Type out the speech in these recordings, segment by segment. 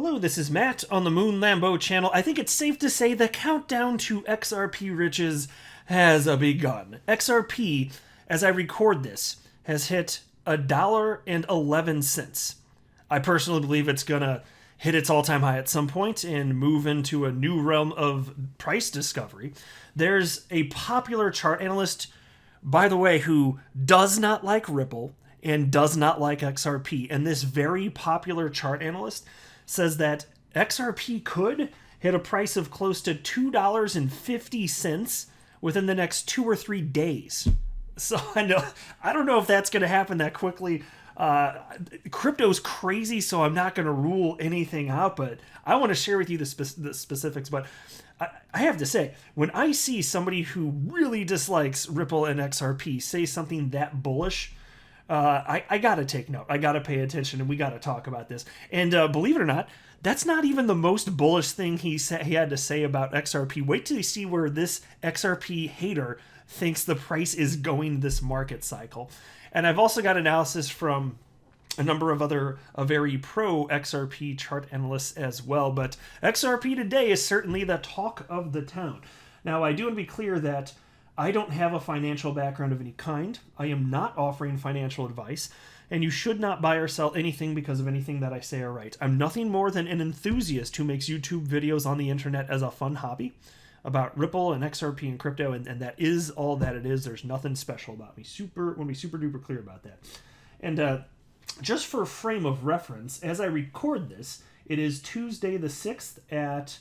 Hello, this is Matt on the Moon Lambo channel. I think it's safe to say the countdown to XRP riches has begun. XRP, as I record this, has hit $1.11. I personally believe it's gonna hit its all-time high at some point and move into a new realm of price discovery. There's a popular chart analyst, by the way, who does not like Ripple and does not like XRP. And this very popular chart analyst says that XRP could hit a price of close to $2.50 within the next 2 or 3 days. So I don't know if that's going to happen that quickly. Crypto's crazy, so I'm not going to rule anything out, but I want to share with you the specifics. But I have to say, when I see somebody who really dislikes Ripple and XRP say something that bullish, I gotta take note. I gotta pay attention, and we gotta talk about this. And believe it or not, that's not even the most bullish thing he had to say about XRP. Wait till you see where this XRP hater thinks the price is going this market cycle. And I've also got analysis from a number of other very pro XRP chart analysts as well. But XRP today is certainly the talk of the town. Now, I do want to be clear that I don't have a financial background of any kind. I am not offering financial advice, and you should not buy or sell anything because of anything that I say or write. I'm nothing more than an enthusiast who makes YouTube videos on the internet as a fun hobby about Ripple and XRP and crypto, and that is all that it is. There's nothing special about me. Want to be super duper clear about that. And just for a frame of reference, as I record this, it is Tuesday the 6th at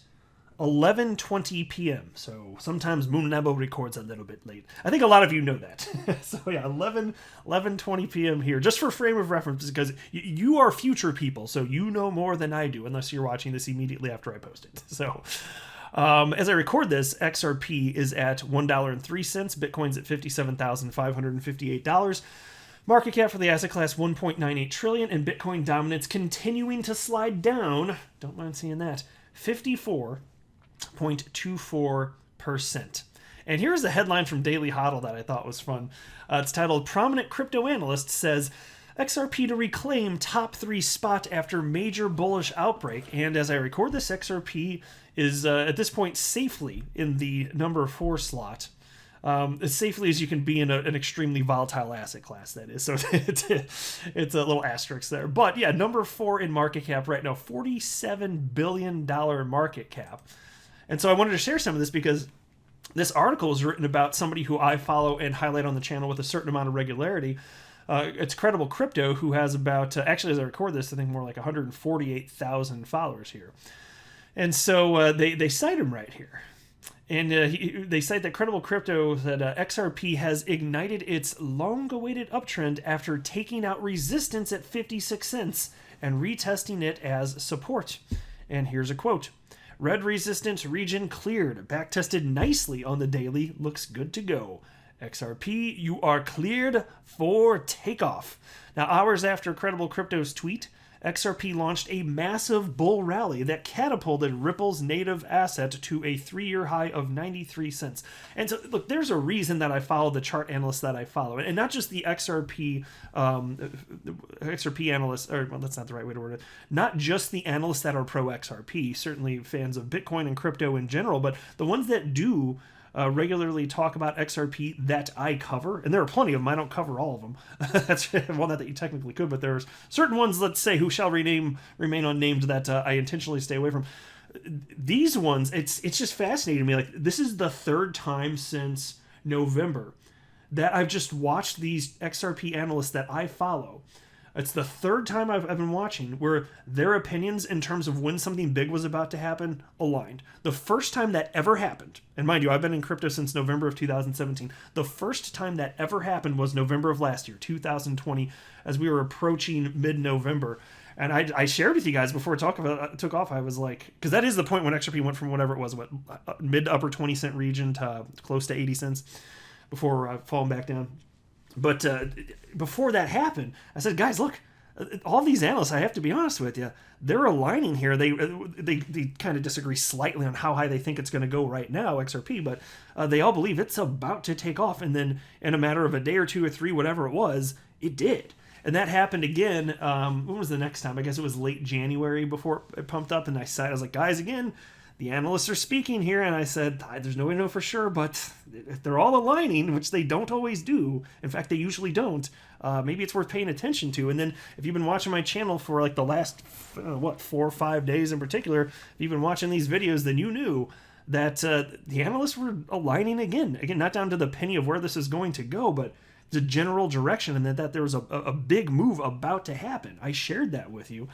11:20 p.m. So sometimes Moon Lambo records a little bit late. I think a lot of you know that. So yeah, 11:20 p.m. here, just for frame of reference, because you are future people, so you know more than I do, unless you're watching this immediately after I post it. So as I record this, XRP is at $1.03. Bitcoin's at $57,558. Market cap for the asset class, 1.98 trillion, and Bitcoin dominance continuing to slide down. Don't mind seeing that. 54.24%. And here's a headline from Daily Hodl that I thought was fun. It's titled, Prominent Crypto Analyst Says XRP to Reclaim Top 3 Spot After Major Bullish Outbreak. And as I record this, XRP is at this point safely in the number 4 slot. As safely as you can be in an extremely volatile asset class, that is. So it's a little asterisk there. But yeah, number 4 in market cap right now, $47 billion market cap. And so I wanted to share some of this because this article is written about somebody who I follow and highlight on the channel with a certain amount of regularity. It's Credible Crypto, who has about, actually as I record this, I think more like 148,000 followers here. And so they cite him right here. And they cite that Credible Crypto that XRP has ignited its long-awaited uptrend after taking out resistance at 56 cents and retesting it as support. And here's a quote. Red resistance region cleared. Backtested nicely on the daily. Looks good to go. XRP, you are cleared for takeoff. Now, hours after Credible Crypto's tweet, XRP launched a massive bull rally that catapulted Ripple's native asset to a 3-year high of 93 cents. And so, look, there's a reason that I follow the chart analysts that I follow, and not just the XRP analysts, or well, that's not the right way to word it, not just the analysts that are pro XRP, certainly fans of Bitcoin and crypto in general, but the ones that do regularly talk about XRP that I cover, and there are plenty of them. I don't cover all of them. That's well, not that you technically could, but there's certain ones, let's say, who shall remain unnamed, that I intentionally stay away from. These ones, it's just fascinating to me. Like, this is the 3rd time since November that I've just watched these XRP analysts that I follow. It's the 3rd time I've been watching where their opinions in terms of when something big was about to happen aligned. The first time that ever happened, and mind you, I've been in crypto since November of 2017. The first time that ever happened was November of last year, 2020, as we were approaching mid-November. And I shared with you guys before it took off, I was like, because that is the point when XRP went from whatever it was, mid to upper 20 cent region to close to 80 cents before falling back down. But before that happened, I said, guys, look, all these analysts, I have to be honest with you, they're aligning here. They kind of disagree slightly on how high they think it's going to go right now, XRP, but they all believe it's about to take off. And then in a matter of a day or 2 or 3, whatever it was, it did. And that happened again. When was the next time? I guess it was late January before it pumped up. And I was like, guys, again, the analysts are speaking here. And I said, there's no way to know for sure, but if they're all aligning, which they don't always do. In fact, they usually don't. Maybe it's worth paying attention to. And then if you've been watching my channel for like the last, 4 or 5 days in particular, if you've been watching these videos, then you knew that the analysts were aligning again. Again, not down to the penny of where this is going to go, but the general direction, and that there was a big move about to happen. I shared that with you.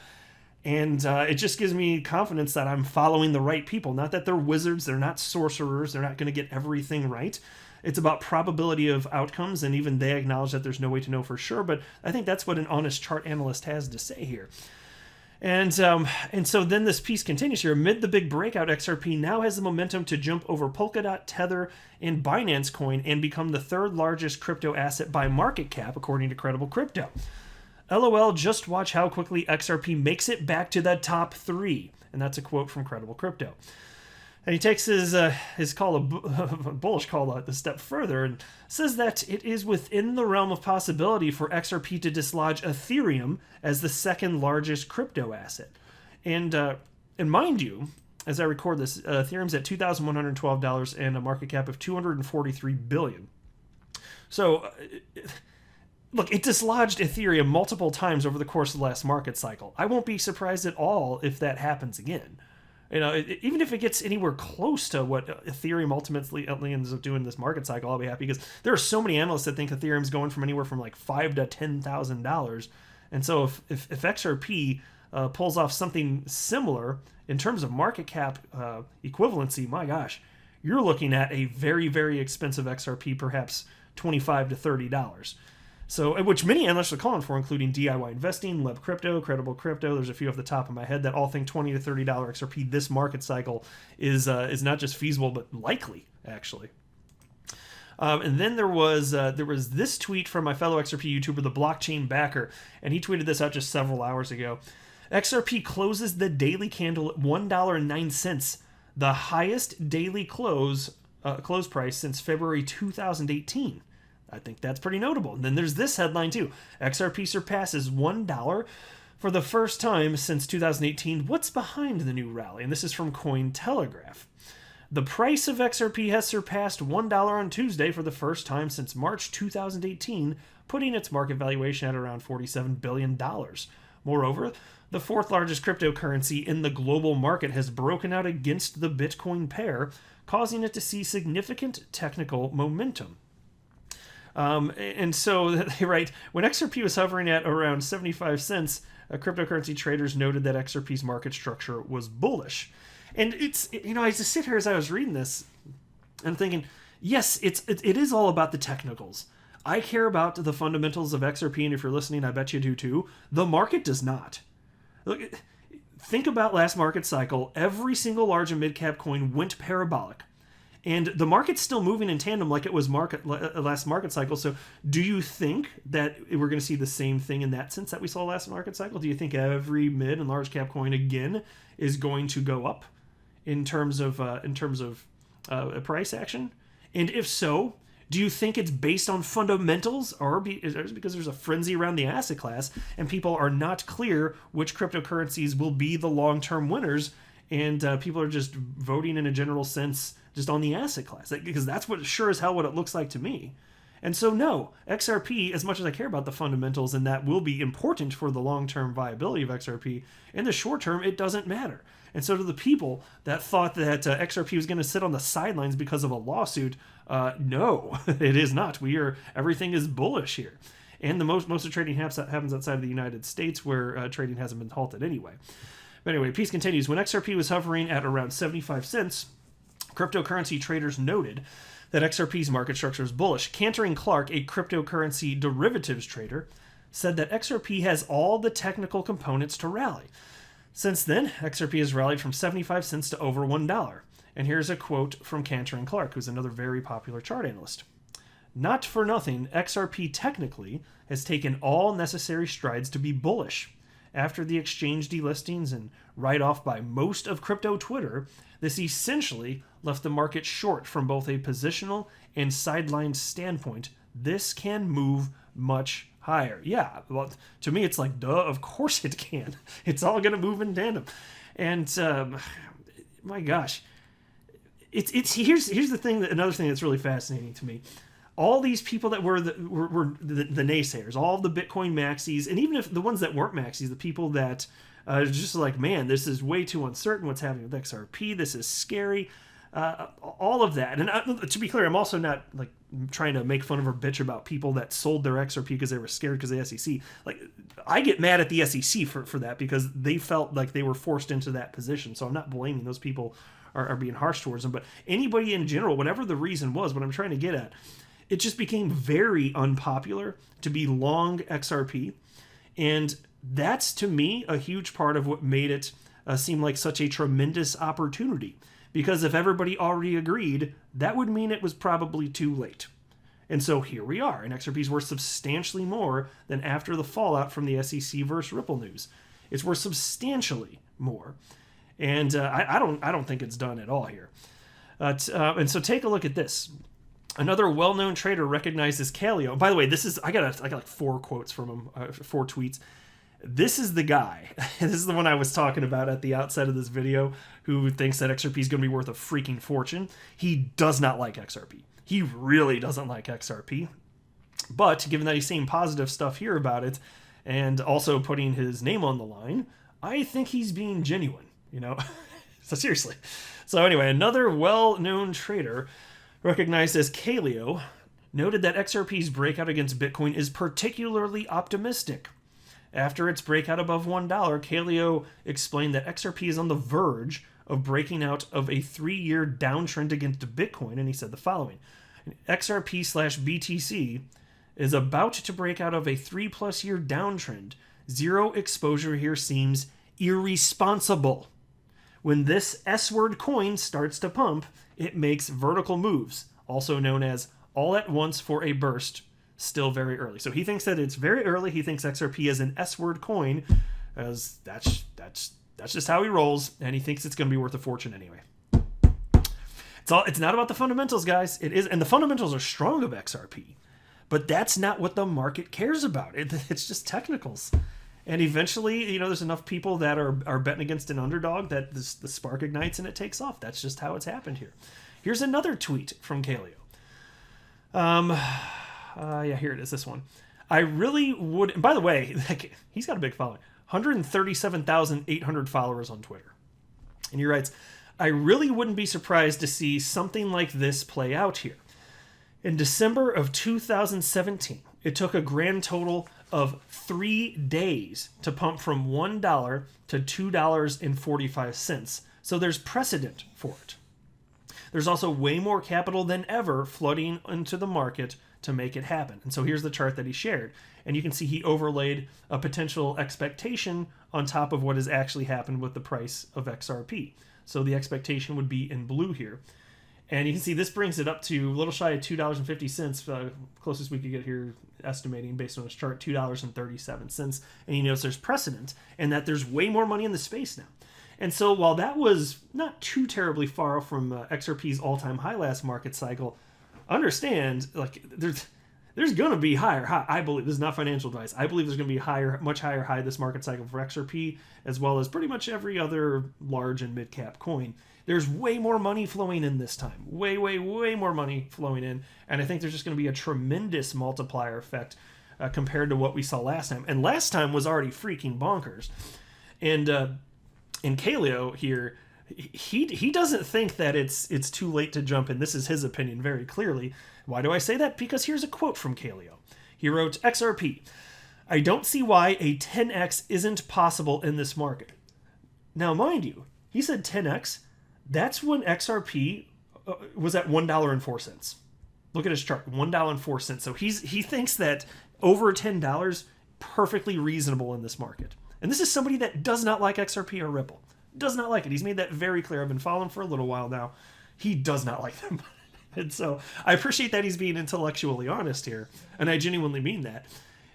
And it just gives me confidence that I'm following the right people. Not that they're wizards, they're not sorcerers, they're not going to get everything right. It's about probability of outcomes, and even they acknowledge that there's no way to know for sure, but I think that's what an honest chart analyst has to say here. And so then this piece continues here. Amid the big breakout, XRP now has the momentum to jump over Polkadot, Tether, and Binance Coin and become the 3rd largest crypto asset by market cap, according to Credible Crypto. LOL, just watch how quickly XRP makes it back to the top 3. And that's a quote from Credible Crypto. And he takes his call, a bullish call, a step further and says that it is within the realm of possibility for XRP to dislodge Ethereum as the 2nd largest crypto asset. And mind you, as I record this, Ethereum's at $2,112 and a market cap of $243 billion. So, look, it dislodged Ethereum multiple times over the course of the last market cycle. I won't be surprised at all if that happens again. Even if it gets anywhere close to what Ethereum ultimately ends up doing this market cycle, I'll be happy, because there are so many analysts that think Ethereum's going from anywhere from like $5,000 to $10,000. And so if XRP pulls off something similar in terms of market cap equivalency, my gosh, you're looking at a very, very expensive XRP, perhaps $25 to $30. So, which many analysts are calling for, including DIY Investing, Leb Crypto, Credible Crypto. There's a few off the top of my head that all think $20 to $30 XRP this market cycle is not just feasible, but likely, actually. And then there was this tweet from my fellow XRP YouTuber, the Blockchain Backer, and he tweeted this out just several hours ago. XRP closes the daily candle at $1.09, the highest daily close price since February 2018. I think that's pretty notable. And then there's this headline too. XRP surpasses $1 for the first time since 2018. What's behind the new rally? And this is from Cointelegraph. The price of XRP has surpassed $1 on Tuesday for the first time since March 2018, putting its market valuation at around $47 billion. Moreover, the 4th largest cryptocurrency in the global market has broken out against the Bitcoin pair, causing it to see significant technical momentum. And so they write, when XRP was hovering at around 75 cents, cryptocurrency traders noted that XRP's market structure was bullish. And it's, I just sit here as I was reading this and thinking, yes, it is all about the technicals. I care about the fundamentals of XRP, and if you're listening, I bet you do too. The market does not. Look, think about last market cycle. Every single large and mid-cap coin went parabolic. And the market's still moving in tandem like it was last market cycle. So do you think that we're going to see the same thing in that sense that we saw last market cycle? Do you think every mid and large cap coin again is going to go up in terms of price action? And if so, do you think it's based on fundamentals, or is it because there's a frenzy around the asset class and people are not clear which cryptocurrencies will be the long-term winners, and people are just voting in a general sense just on the asset class? Because that's what sure as hell what it looks like to me. And so no, XRP, as much as I care about the fundamentals, and that will be important for the long-term viability of XRP, in the short term, it doesn't matter. And so to the people that thought that XRP was going to sit on the sidelines because of a lawsuit, no, it is not. Everything is bullish here. And the most of trading happens outside of the United States, where trading hasn't been halted anyway. But anyway, piece continues. When XRP was hovering at around 75 cents, cryptocurrency traders noted that XRP's market structure is bullish. Cantor and Clark, a cryptocurrency derivatives trader, said that XRP has all the technical components to rally. Since then, XRP has rallied from 75 cents to over $1. And here's a quote from Cantor and Clark, who's another very popular chart analyst. Not for nothing, XRP technically has taken all necessary strides to be bullish. After the exchange delistings and write-off by most of crypto Twitter, this essentially left the market short from both a positional and sideline standpoint. This can move much higher. Yeah, well, to me, it's like, duh, of course it can. It's all going to move in tandem. And my gosh, here's the thing. Another thing that's really fascinating to me. All these people that were the naysayers, all the Bitcoin maxis, and even if the ones that weren't maxis, the people that just like, man, this is way too uncertain. What's happening with XRP? This is scary. All of that. And to be clear, I'm also not like trying to make fun of or bitch about people that sold their XRP because they were scared because of the SEC. Like, I get mad at the SEC for that because they felt like they were forced into that position. So I'm not blaming those people are being harsh towards them. But anybody in general, whatever the reason was, what I'm trying to get at, it just became very unpopular to be long XRP. And that's, to me, a huge part of what made it seem like such a tremendous opportunity. Because if everybody already agreed, that would mean it was probably too late. And so here we are, and XRP is worth substantially more than after the fallout from the SEC versus Ripple news. It's worth substantially more. And I don't think it's done at all here. And so take a look at this. Another well-known trader recognized as Kaleo. By the way, I got like 4 quotes from him, 4 tweets. This is the guy. This is the one I was talking about at the outset of this video, who thinks that XRP is going to be worth a freaking fortune. He does not like XRP. He really doesn't like XRP. But given that he's saying positive stuff here about it, and also putting his name on the line, I think he's being genuine, So seriously. So anyway, another well-known trader recognized as Kaleo noted that XRP's breakout against Bitcoin is particularly optimistic. After its breakout above $1, Kaleo explained that XRP is on the verge of breaking out of a 3-year downtrend against Bitcoin, and he said the following: XRP/BTC is about to break out of a 3+ year downtrend. Zero exposure here seems irresponsible. When this S-word coin starts to pump, it makes vertical moves, also known as all at once for a burst. Still very early. So he thinks that it's very early. He thinks XRP is an S-word coin, as that's just how he rolls, and he thinks it's going to be worth a fortune anyway. It's not about the fundamentals, guys. It is, and the fundamentals are strong of XRP, but that's not what the market cares about. It's just technicals. And eventually, there's enough people that are betting against an underdog that the spark ignites and it takes off. That's just how it's happened here. Here's another tweet from Kaleo. Here it is, this one. I really would... And by the way, he's got a big following. 137,800 followers on Twitter. And he writes, I really wouldn't be surprised to see something like this play out here. In December of 2017, it took a grand total of 3 days to pump from $1 to $2.45. So there's precedent for it. There's also way more capital than ever flooding into the market to make it happen. And so here's the chart that he shared. And you can see he overlaid a potential expectation on top of what has actually happened with the price of XRP. So the expectation would be in blue here. And you can see this brings it up to a little shy of $2.50, closest we could get here estimating based on this chart, $2.37. And you notice there's precedent and that there's way more money in the space now. And so while that was not too terribly far from XRP's all-time high last market cycle, understand, like, there's going to be higher high. I believe, this is not financial advice, I believe there's going to be much higher high this market cycle for XRP, as well as pretty much every other large and mid-cap coin. There's way more money flowing in this time. Way, way, way more money flowing in. And I think there's just going to be a tremendous multiplier effect compared to what we saw last time. And last time was already freaking bonkers. And in Kaleo here, he doesn't think that it's too late to jump in. This is his opinion very clearly. Why do I say that? Because here's a quote from Kaleo. He wrote, XRP, I don't see why a 10x isn't possible in this market. Now, mind you, he said 10x. That's when XRP was at $1.04. Look at his chart, $1.04. So he thinks that over $10, perfectly reasonable in this market. And this is somebody that does not like XRP or Ripple. Does not like it. He's made that very clear. I've been following for a little while now. He does not like them. And so I appreciate that he's being intellectually honest here. And I genuinely mean that.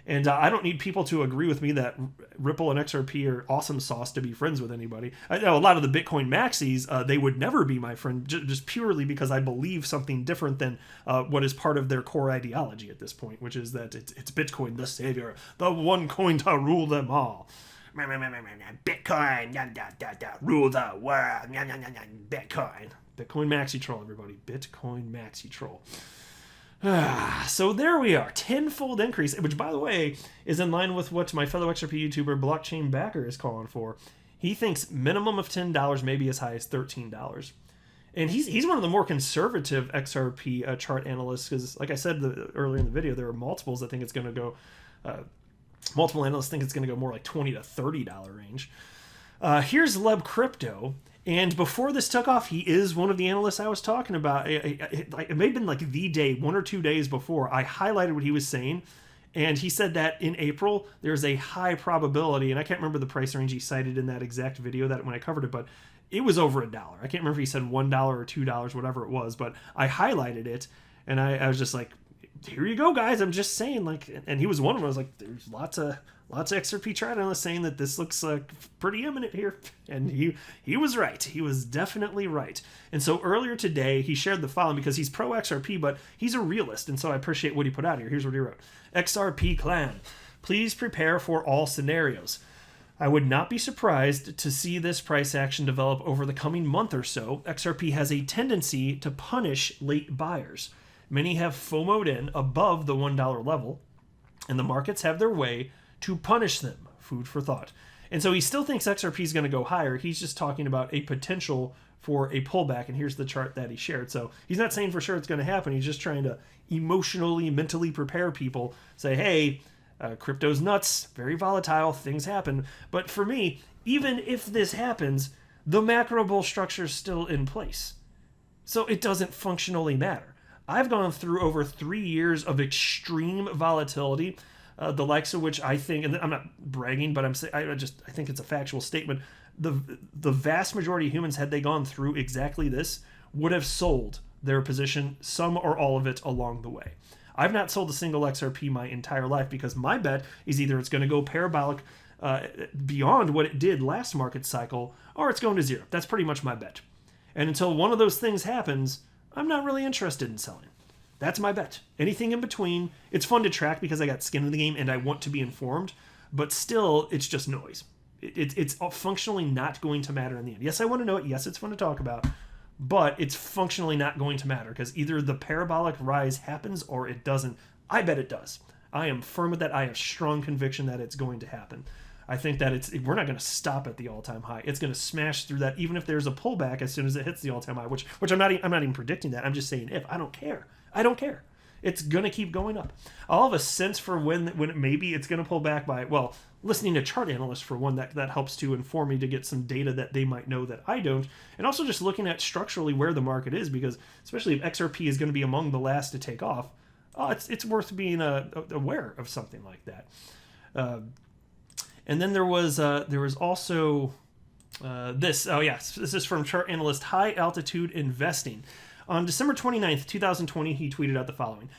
And I don't need people to agree with me that Ripple and XRP are awesome sauce to be friends with anybody. I know a lot of the Bitcoin maxis, they would never be my friend, just purely because I believe something different than what is part of their core ideology at this point, which is that it's Bitcoin, the savior, the one coin to rule them all. Bitcoin, rule the world. Bitcoin. Bitcoin maxi troll, everybody. Bitcoin maxi troll. So there we are, tenfold increase, which, by the way, is in line with what my fellow XRP YouTuber Blockchain Backer is calling for. He thinks minimum of $10, maybe as high as $13. And he's one of the more conservative XRP chart analysts, because, like I said earlier in the video, there are multiples that think it's going to go, multiple analysts think it's going to go more like $20 to $30 range. Here's Leb Crypto. And before this took off, he is one of the analysts I was talking about. It may have been like the day, 1 or 2 days before, I highlighted what he was saying. And he said that in April, there's a high probability, and I can't remember the price range he cited in that exact video that when I covered it, but it was over $1. I can't remember if he said $1 or $2, whatever it was, but I highlighted it, and I was just like, here you go, guys. I'm just saying, like, and he was one of them. I was like, there's lots of XRP chart analysts saying that this looks pretty imminent here, and he was right. He was definitely right. And so earlier today, he shared the following, because he's pro XRP, but he's a realist, and so I appreciate what he put out here. Here's what he wrote: XRP clan, please prepare for all scenarios. I would not be surprised to see this price action develop over the coming month or so. XRP has a tendency to punish late buyers. Many have FOMO'd in above the $1 level, and the markets have their way to punish them. Food for thought. And so he still thinks XRP is going to go higher. He's just talking about a potential for a pullback, and here's the chart that he shared. So he's not saying for sure it's going to happen. He's just trying to emotionally, mentally prepare people, say, hey, crypto's nuts, very volatile, things happen. But for me, even if this happens, the macro bull structure is still in place. So it doesn't functionally matter. I've gone through over 3 years of extreme volatility, the likes of which I think, and I'm not bragging, but I think it's a factual statement. The vast majority of humans, had they gone through exactly this, would have sold their position, some or all of it, along the way. I've not sold a single XRP my entire life, because my bet is either it's going to go parabolic beyond what it did last market cycle, or it's going to zero. That's pretty much my bet. And until one of those things happens, I'm not really interested in selling. That's my bet. Anything in between, it's fun to track because I got skin in the game and I want to be informed, but still, it's just noise. It's functionally not going to matter in the end. Yes, I want to know it. Yes, it's fun to talk about, but it's functionally not going to matter, because either the parabolic rise happens or it doesn't. I bet it does. I am firm with that. I have strong conviction that it's going to happen. I think that we're not going to stop at the all-time high. It's going to smash through that, even if there's a pullback as soon as it hits the all-time high, which I'm not even predicting that. I'm just saying if. I don't care. It's going to keep going up. I'll have a sense for when maybe it's going to pull back by, well, listening to chart analysts, for one, that helps to inform me to get some data that they might know that I don't, and also just looking at structurally where the market is, because especially if XRP is going to be among the last to take off, it's worth being aware of something like that. And then there was also this. Oh yes, this is from chart analyst High Altitude Investing. On December 29th, 2020, he tweeted out the following: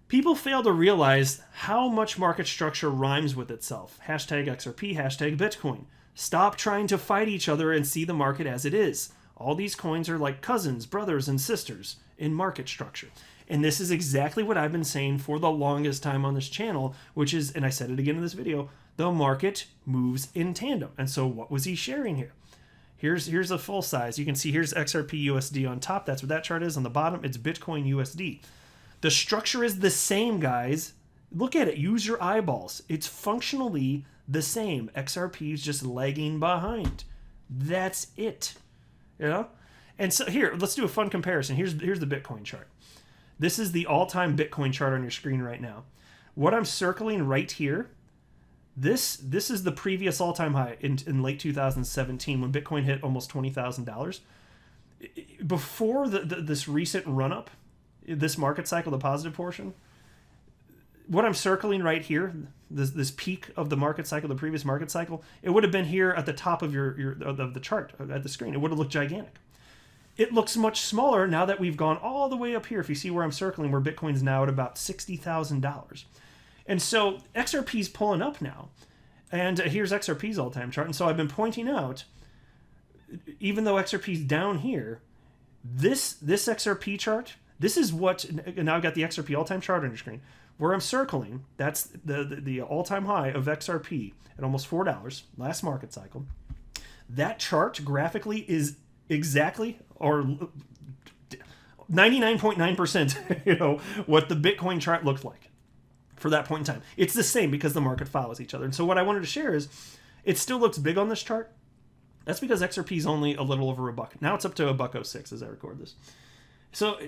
people fail to realize how much market structure rhymes with itself. Hashtag XRP, hashtag Bitcoin. Stop trying to fight each other and see the market as it is. All these coins are like cousins, brothers, and sisters in market structure. And this is exactly what I've been saying for the longest time on this channel, which is, and I said it again in this video, the market moves in tandem. And so what was he sharing here? Here's a full size. You can see here's XRP USD on top. That's what that chart is. On the bottom, it's Bitcoin USD. The structure is the same, guys. Look at it. Use your eyeballs. It's functionally the same. XRP is just lagging behind. That's it. You know? And so here, let's do a fun comparison. Here's the Bitcoin chart. This is the all-time Bitcoin chart on your screen right now. What I'm circling right here, this is the previous all-time high in late 2017 when Bitcoin hit almost $20,000. Before this recent run-up, this market cycle, the positive portion, what I'm circling right here, this peak of the market cycle, the previous market cycle, it would have been here at the top of of the chart at the screen. It would have looked gigantic. It looks much smaller now that we've gone all the way up here. If you see where I'm circling, where Bitcoin's now at about $60,000. And so XRP's pulling up now. And here's XRP's all-time chart. And so I've been pointing out, even though XRP's down here, this XRP chart, this is what, and now I've got the XRP all-time chart on your screen, where I'm circling, that's the all-time high of XRP at almost $4 last market cycle. That chart graphically is exactly, or 99.9%, what the Bitcoin chart looked like for that point in time. It's the same because the market follows each other. And so what I wanted to share is, it still looks big on this chart. That's because XRP is only a little over $1. Now it's up to $1.06 as I record this. So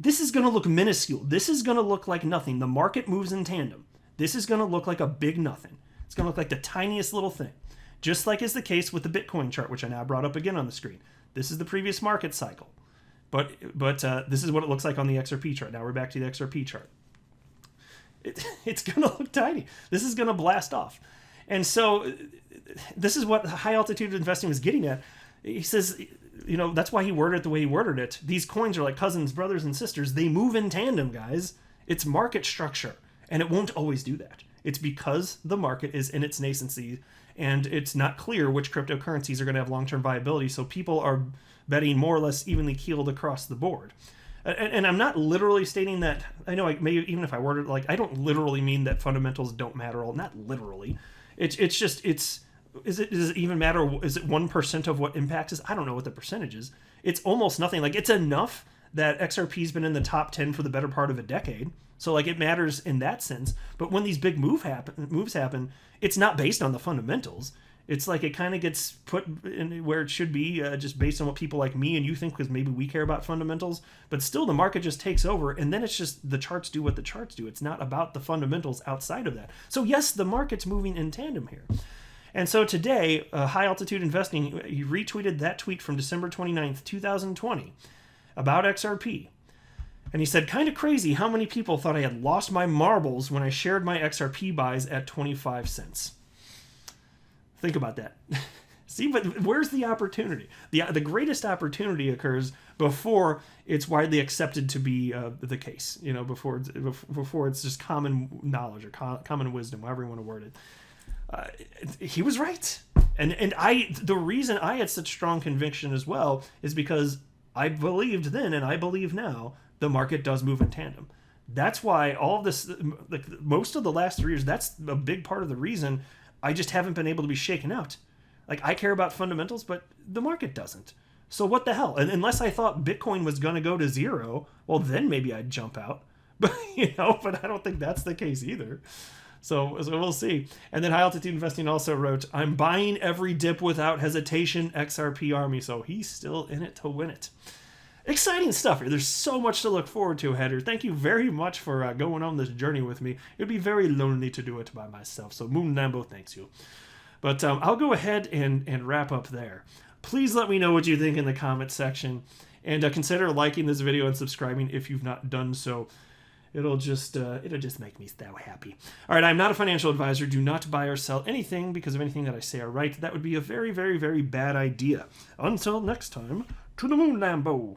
this is going to look minuscule. This is going to look like nothing. The market moves in tandem. This is going to look like a big nothing. It's going to look like the tiniest little thing. Just like is the case with the Bitcoin chart, which I now brought up again on the screen. This is the previous market cycle. But this is what it looks like on the XRP chart. Now we're back to the XRP chart. It's going to look tiny. This is going to blast off. And so this is what high altitude investing was getting at. He says, that's why he worded it the way he worded it. These coins are like cousins, brothers, and sisters. They move in tandem, guys. It's market structure. And it won't always do that. It's because the market is in its nascency and it's not clear which cryptocurrencies are going to have long-term viability. So people are betting more or less evenly keeled across the board. And I'm not literally stating that, I know maybe even if I worded it like, I don't literally mean that fundamentals don't matter. Not literally. Does it even matter? Is it 1% of what impacts us? I don't know what the percentage is. It's almost nothing. Like, it's enough that XRP's been in the top 10 for the better part of a decade. So like, it matters in that sense. But when these big moves happen, it's not based on the fundamentals. It's like it kind of gets put in where it should be, just based on what people like me and you think, because maybe we care about fundamentals. But still, the market just takes over, and then it's just the charts do what the charts do. It's not about the fundamentals outside of that. So yes, the market's moving in tandem here. And so today, High Altitude Investing, he retweeted that tweet from December 29th, 2020 about XRP. And he said, kind of crazy how many people thought I had lost my marbles when I shared my XRP buys at 25 cents. Think about that. See, but where's the opportunity? The greatest opportunity occurs before it's widely accepted to be the case. Before it's just common knowledge or common wisdom, however you want to word it. He was right, and the reason I had such strong conviction as well is because I believed then, and I believe now, the market does move in tandem. That's why all of this, like most of the last 3 years, that's a big part of the reason I just haven't been able to be shaken out. Like, I care about fundamentals, but the market doesn't. So what the hell? And unless I thought Bitcoin was going to go to zero, well, then maybe I'd jump out. But but I don't think that's the case either. So we'll see. And then High Altitude Investing also wrote, I'm buying every dip without hesitation, XRP Army. So he's still in it to win it. Exciting stuff here. There's so much to look forward to, Header. Thank you very much for going on this journey with me. It'd be very lonely to do it by myself. So Moon Lambo thanks you. But I'll go ahead and wrap up there. Please let me know what you think in the comment section. And consider liking this video and subscribing if you've not done so. It'll just make me so happy. All right, I'm not a financial advisor. Do not buy or sell anything because of anything that I say or write. That would be a very, very, very bad idea. Until next time, to the Moon Lambo.